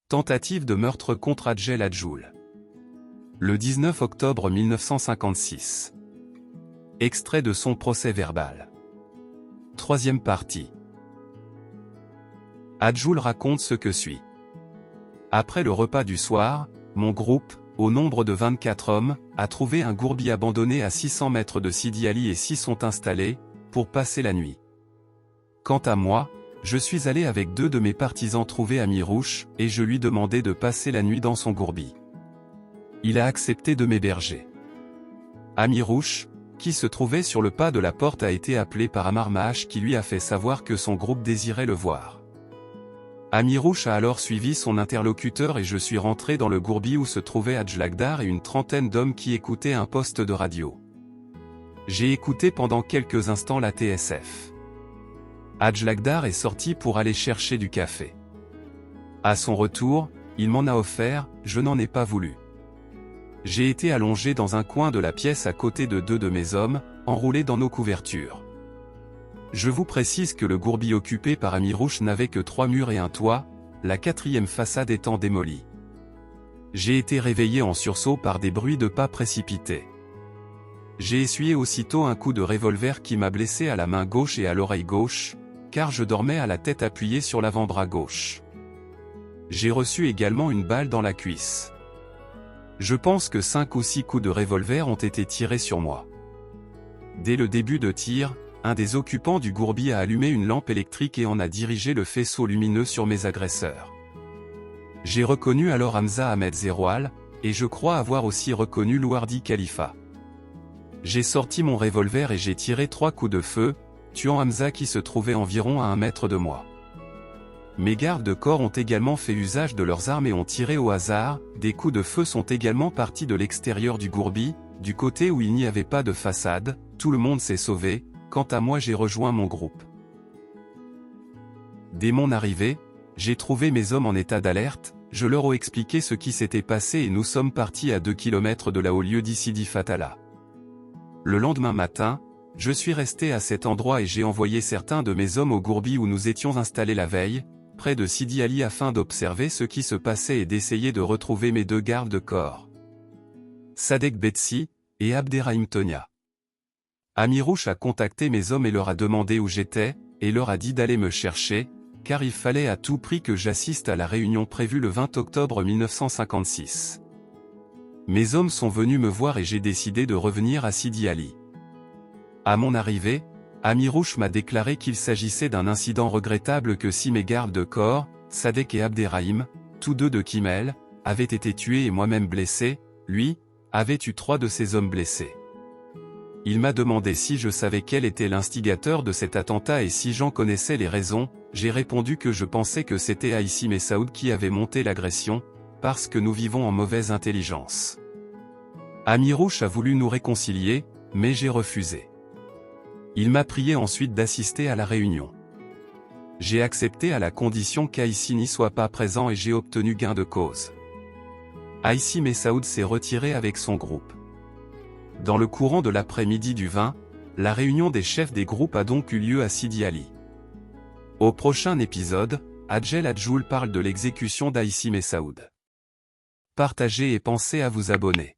Tentative de meurtre contre Adjel Adjoul. Le 19 octobre 1956. Extrait de son procès verbal. Troisième partie. Adjoul raconte ce que suit. Après le repas du soir, mon groupe, au nombre de 24 hommes, a trouvé un gourbi abandonné à 600 mètres de Sidi Ali et s'y sont installés, pour passer la nuit. Quant à moi, je suis allé avec 2 de mes partisans trouvés à Mirouche, et je lui demandai de passer la nuit dans son gourbi. Il a accepté de m'héberger. Amirouche, qui se trouvait sur le pas de la porte, a été appelé par Amarmaash qui lui a fait savoir que son groupe désirait le voir. Amirouche a alors suivi son interlocuteur et je suis rentré dans le gourbi où se trouvaient Adjlagdar et une trentaine d'hommes qui écoutaient un poste de radio. J'ai écouté pendant quelques instants la TSF. Adjlagdar est sorti pour aller chercher du café. À son retour, il m'en a offert, je n'en ai pas voulu. J'ai été allongé dans un coin de la pièce à côté de 2 de mes hommes, enroulés dans nos couvertures. Je vous précise que le gourbi occupé par Amirouche n'avait que 3 murs et un toit, la 4e façade étant démolie. J'ai été réveillé en sursaut par des bruits de pas précipités. J'ai essuyé aussitôt un coup de revolver qui m'a blessé à la main gauche et à l'oreille gauche, car je dormais à la tête appuyée sur l'avant-bras gauche. J'ai reçu également une balle dans la cuisse. Je pense que 5 ou 6 coups de revolver ont été tirés sur moi. Dès le début de tir, un des occupants du gourbi a allumé une lampe électrique et en a dirigé le faisceau lumineux sur mes agresseurs. J'ai reconnu alors Hamza Ahmed Zeroual, et je crois avoir aussi reconnu Louardi Khalifa. J'ai sorti mon revolver et j'ai tiré 3 coups de feu, tuant Hamza qui se trouvait environ à 1 mètre de moi. Mes gardes de corps ont également fait usage de leurs armes et ont tiré au hasard, des coups de feu sont également partis de l'extérieur du gourbi, du côté où il n'y avait pas de façade, tout le monde s'est sauvé, quant à moi j'ai rejoint mon groupe. Dès mon arrivée, j'ai trouvé mes hommes en état d'alerte, je leur ai expliqué ce qui s'était passé et nous sommes partis à 2 km de là au lieu d'Sidi Fatala. Le lendemain matin, je suis resté à cet endroit et j'ai envoyé certains de mes hommes au gourbi où nous étions installés la veille, près de Sidi Ali afin d'observer ce qui se passait et d'essayer de retrouver mes 2 gardes de corps. Sadek Betsi, et Abderrahim Tonia. Amirouche a contacté mes hommes et leur a demandé où j'étais, et leur a dit d'aller me chercher, car il fallait à tout prix que j'assiste à la réunion prévue le 20 octobre 1956. Mes hommes sont venus me voir et j'ai décidé de revenir à Sidi Ali. À mon arrivée, Amirouche m'a déclaré qu'il s'agissait d'un incident regrettable que si mes gardes de corps, Sadek et Abderrahim, tous 2 de Kimel, avaient été tués et moi-même blessé, lui, avait eu 3 de ses hommes blessés. Il m'a demandé si je savais quel était l'instigateur de cet attentat et si j'en connaissais les raisons, j'ai répondu que je pensais que c'était Aïssi Messaoud qui avait monté l'agression, parce que nous vivons en mauvaise intelligence. Amirouche a voulu nous réconcilier, mais j'ai refusé. Il m'a prié ensuite d'assister à la réunion. J'ai accepté à la condition qu'Aïssi n'y soit pas présent et j'ai obtenu gain de cause. Aïssi Messaoud s'est retiré avec son groupe. Dans le courant de l'après-midi du 20, la réunion des chefs des groupes a donc eu lieu à Sidi Ali. Au prochain épisode, Adjel Adjoul parle de l'exécution d'Aïssi Messaoud. Partagez et pensez à vous abonner.